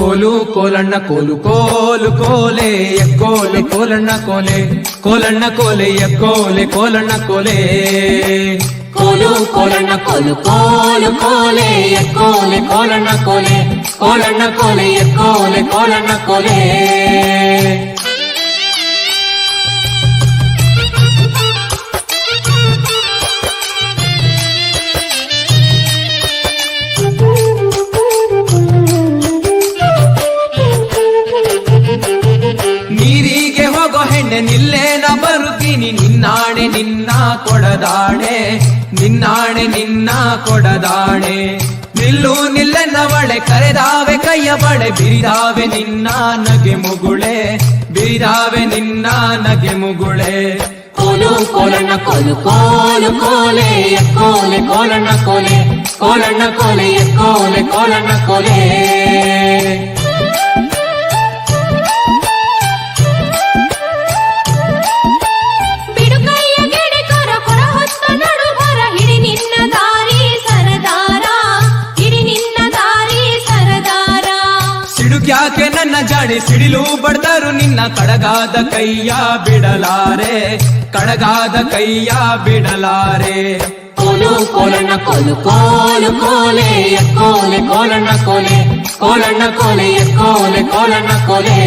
ಕೋಲು ಕೋಲಣ್ಣ ಕೋಲು ಕೋಲು ಕೋಲೆ ಕೋಲೆ ಕೋಲಣ್ಣ ಕೋಲೆ ಕೋಲಣ್ಣ ಕೋಲೆ ಕೋಲೆ ಕೋಲಣ್ಣ ಕೋಲೆ ಕೋಲು ಕೋಲಣ್ಣ ಕೋಲು ಕೋಲು ಕೋಲೆ ಕೋಲೆ ಕೋಲಣ್ಣ ಕೋಲೆ ಕೋಲಣ್ಣ ಕೋಲೆ ಕೋಲೆ ಕೋಲಣ್ಣ ಕೋಲೆ ನೀರಿಗೆ ಹೋಗೋ ಹೆಣ್ಣೆ ನಿಲ್ಲೇನ ಬರುತ್ತೀನಿ ನಿನ್ನಾಣೆ ನಿನ್ನ ಕೊಡದಾಣೆ ನಿನ್ನಾಣೆ ನಿನ್ನ ಕೊಡದಾಣೆ ನಿಲ್ಲು ನಿಲ್ಲೆನ್ನವಳೆ ಕರೆದಾವೆ ಕೈಯ ಬಳೆ ಬಿರಿದಾವೆ ನಿನ್ನ ನಗೆ ಮುಗುಳೆ ಬಿರಿದಾವೆ ನಿನ್ನ ನಗೆ ಮುಗುಳೆ ಕೋಲು ಕೋಲಣ್ಣ ಕೋಲು ಕೋಲು ಕೋಲೆ ಕೋಲೆ ಕೋಲಣ್ಣ ಕೋಲೆ ಕೋಲಣ್ಣ ಕೋಲೆ ಕೋಲೆ ಕೋಲಣ್ಣ ಕೋಲೆ ಯಾಕೆ ನನ್ನ ಜಾಡಿ ಸಿಡಿಲು ಬಡ್ದರು ನಿನ್ನ ಕಡಗಾದ ಕೈಯ ಬಿಡಲಾರೆ ಕಡಗಾದ ಕೈಯ ಬಿಡಲಾರೆ ಕೋಲು ಕೋಲಣ್ಣ ಕೋಲು ಕೋಲು ಕೋಲೆ ಕೋಲೆ ಕೋಲಣ್ಣ ಕೋಲೆ ಕೋಲಣ್ಣ ಕೋಲೆ ಕೋಲೆ ಕೋಲಣ್ಣ ಕೋಲೆ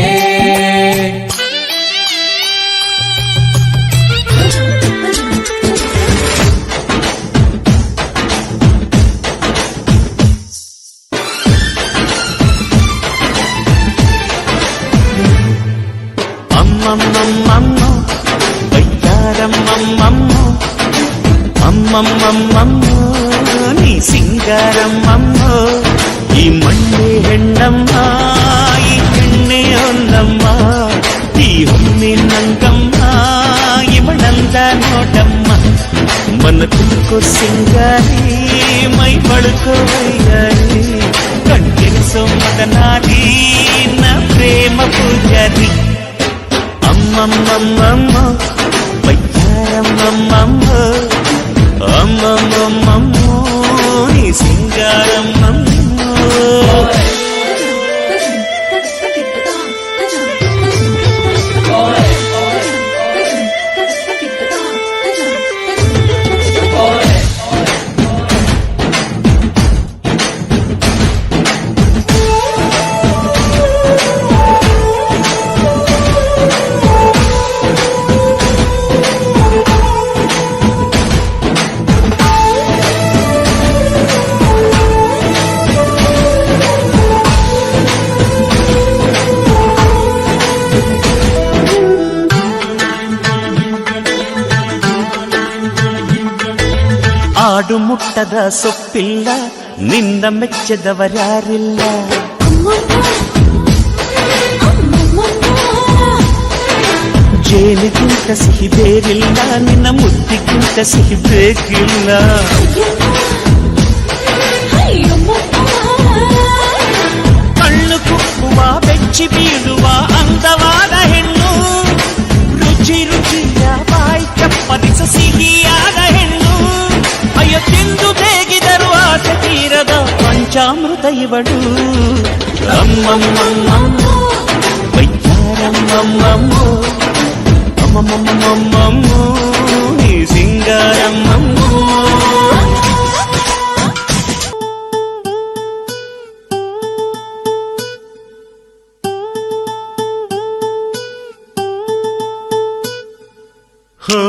అమ్మమ్మమ్మమ్మో బయ్యారమ్మమ్మమ్మో అమ్మమ్మమ్మమ్మో నీ సింగారమ్మమ్మో ఈ మಣ್ಣే ಹೆಣ್ಣಮ್ಮ ಈ ಹೆಣ್ಣೆ ಒಂದಮ್ಮ ಈ ಹೊನ್ನೆ ನಂಗಮ್ಮ ಇವಳಂದ ನೋಟಮ್ಮ ಮನ ತುಳ್ಕೋ ಸಿಂಗಾರಿ ಮೈ ಬಳುಕೋ ವೈಯಾರಿ ಕಣ್ಣಿರಿಸೋ ಮದನಾರಿ ನ ಪ್ರೇಮ ಪೂಜಾರಿ అమ్మమ్మమ్మమ్మో బయ్యారమ్మమ్మమ్మో అమ్మమ్మమ్మమ్మో నీ సింగారమ్మమ్మో ಆಡು ಮುಟ್ಟದ ಸೊಪ್ಪಿಲ್ಲ ನಿನ್ನ ಮೆಚ್ಚದವರ್ಯಾರಿಲ್ಲ ಜೇನಿಗಿಂತ ಸಿಹಿ ಬೇರಿಲ್ಲ ನಿನ್ನ ಮುದ್ದಿಗಿಂತ ಸಿಹಿ ಬೇಕಿಲ್ಲ ಕಣ್ಣು ಕುಕ್ಕುವ ಬೆಚ್ಚಿ ಬೀಳುವ ಅಂದವಾದ ಹೆಣ್ಣು ರುಚಿ ರುಚಿಯ ಬಾಯಿ ಚಪ್ಪರಿಸ ಸಿಹಿಯಾದ ಹೆಣ್ಣು ಅಯ್ಯ ತಿಂದು ಬೇಗಿದರು ಆಸೆ ತೀರದ ಪಂಚಾಮೃತ ಇವಳು ಅಮ್ಮಮ್ಮಮ್ಮಮ್ಮೋ ಬಯ್ಯಾರಮ್ಮಮ್ಮಮ್ಮೋ ಅಮ್ಮಮ್ಮಮ್ಮಮ್ಮಮ್ಮೋ ನೀ ಸಿಂಗಾರಮ್ಮಮ್ಮೋ ಹೋ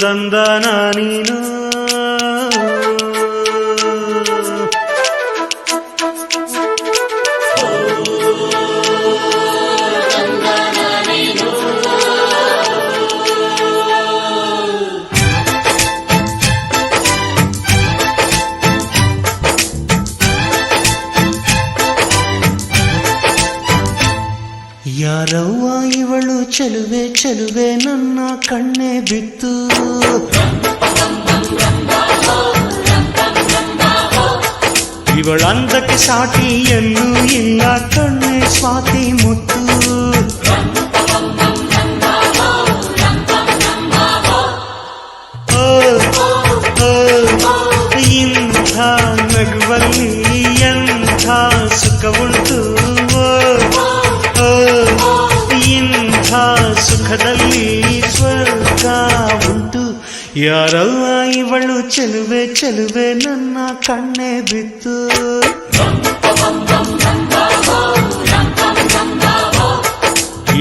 ದಂದನ ನೀನು ಯಾರವ್ವ ಇವಳು ಚೆಲುವೆ ಚೆಲುವೆ ನನ್ನ ಕಣ್ಣೆ ಬಿತ್ತು ಇವಳಂದಕ್ಕೆ ಸಾಟಿ ಎಲ್ಲೂ ಇಲ್ಲ ಕಣ್ಣೆ ಸ್ವಾತಿ ಮುತ್ತು ಇಂಥ ನಗುವಲ್ಲಿ ಎಂಥ ಸುಖದಲ್ಲಿ ಸ್ವರ್ಗ ಉಂಟು ಯಾರವ್ವ ಇವಳು ಚೆಲುವೆ ಚೆಲುವೆ ನನ್ನ ಕಣ್ಣೆ ಬಿತ್ತು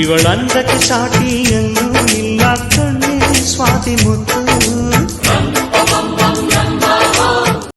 ಇವಳಂದಕ್ಕೆ ಸಾಟಿ ಎಲ್ಲೂ ಇಲ್ಲ ಕಣ್ಣೆ ಸ್ವಾತಿ ಮುತ್ತು